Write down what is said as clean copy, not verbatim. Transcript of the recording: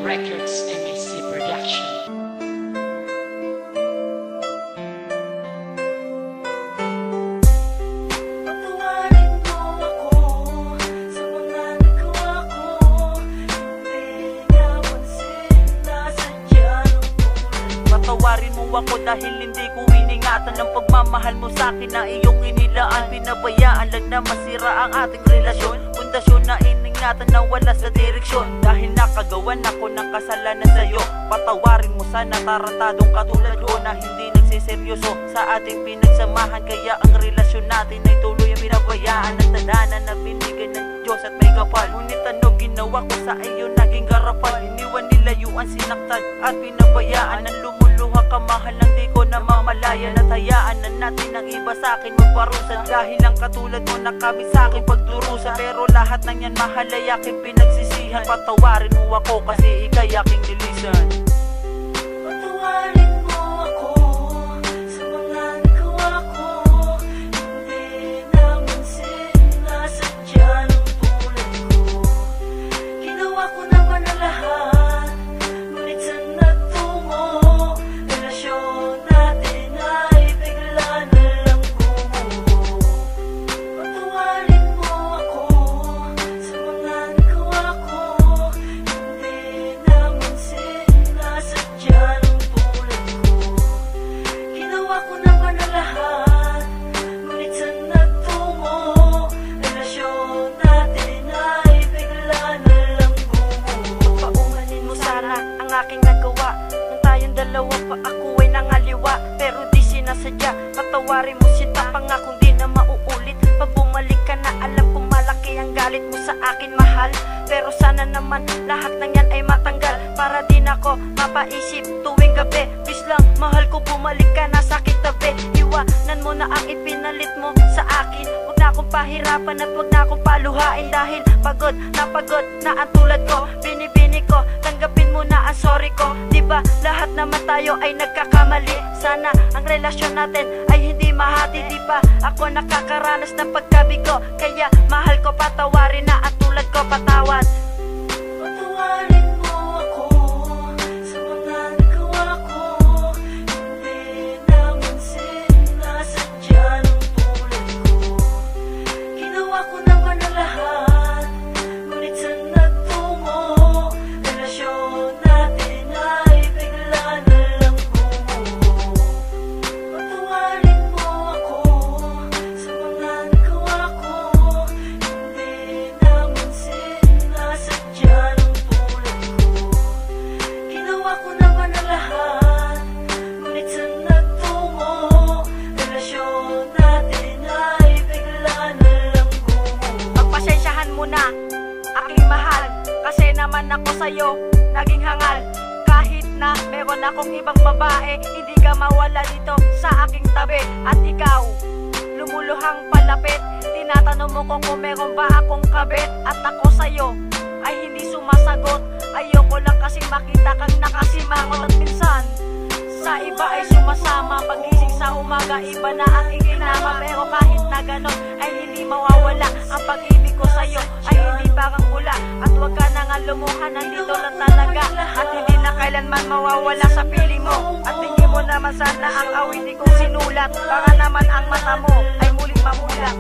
Records MAC Production. Patawarin mo ako dahil hindi ko iningatan ang pagmamahal mo sa akin na iyong inilaan. Pinabayaan lang na masira ang ating relasyon. Pundasyon na iningatan na wala sa direksyon. Dahil nakagawan ako ng kasalanan sa'yo. Patawarin mo sana tarantadong katulad ko na hindi nagsiseryoso sa ating pinagsamahan. Kaya ang relasyon natin ay tuloy ang pinabayaan ng tadhana na binigay ng Diyos at may kapal. Ngunit ano ginawa ko sa iyo naging garapan. Iniwan nilayuan, sinaktan at pinabayaan ng lumuluha kamahal ng di ko na mamalayan. At hayaan na natin ang iba sa akin magparusa. Dahil lang katulad mo na kami sa akin pagdurusa. Pero lahat ng yan mahal ay aking pinagsisihan. Patawarin mo ako kasi ika'y aking nilisan. Patawarin mo ako sa mga nagawa ko. Hindi naman sinasadya ng tulad ko. Ginawa ko naman ang lahat, ngunit sa nagtungo, relasyon natin ay bigla na lang gumuho. Patawarin mo ako sa mga nagawa ko. Hindi naman sinasadya ng tulad ko. Ginawa ko naman ang lahat, ngunit sa nagtungo, relasyon natin ay bigla na lang gumuho. Paumanin mo sana ang aking nagawa. Nung tayong dalawa pa ako ay nangaliwa, pero di sinasadya. Patawarin mo sinta, pangakong di na mauulit. Pag bumalik ka na alam kong malaki ang galit mo sa akin mahal. Pero sana naman lahat ng yan ay matanggal, para di na ako mapaisip tuwing gabi. Please lang mahal ko, bumalik ka na sa aking tabi. Iwanan mo na ang ipinalit mo sa akin. Huwag na akong pahirapan at huwag na akong paluhain. Dahil pagod na ang tulad ko. Binibini ko, tanggapin mo na ang sorry ko. Diba lahat naman tayo ay nagkakamali. Sana ang relasyon natin ay hindi mahati. Diba ako nakakaranas ng pagkabigo. Kaya mahal ko, patawarin na ang tulad ko, patawad. Patawarin mo ako sa mga nagawa ko. Hindi naman sinasadya ng tulad ko. Ginawa ko naman ang lahat, ngunit sa nagtungo, relasyon natin ay bigla na lang gumuho. Patawarin mo ako sa mga nagawa ko. Hindi naman sinasadya ng tulad ko. Ginawa ko naman ang lahat, ngunit sa nagtungo, relasyon natin ay bigla na lang gumuho. Pagpasensyahan mo na, aking mahal, kasi naman ako sa'yo naging hangal. Kahit na meron akong ibang babae, hindi ka mawala dito sa aking tabi. At ikaw, lumuluhang palapit, tinatanong mo ko kung meron ba akong kabit. At ako sa'yo ay hindi sumasagot. Ayoko lang kasi makita kang nakasimangot. At minsan sa iba ay sumasama. Pagising sa umaga, iba na ang ikinama. Pero kahit na ganon ay hindi mawawala. Ang pag-ibig ko sa'yo ay hindi parang bula. At huwag ka na nga lumuha, nandito lang talaga. At hindi na kailanman mawawala sa piling mo. At tingin mo naman sana ang awitin kong sinulat, para naman ang mata mo ay muling mamula.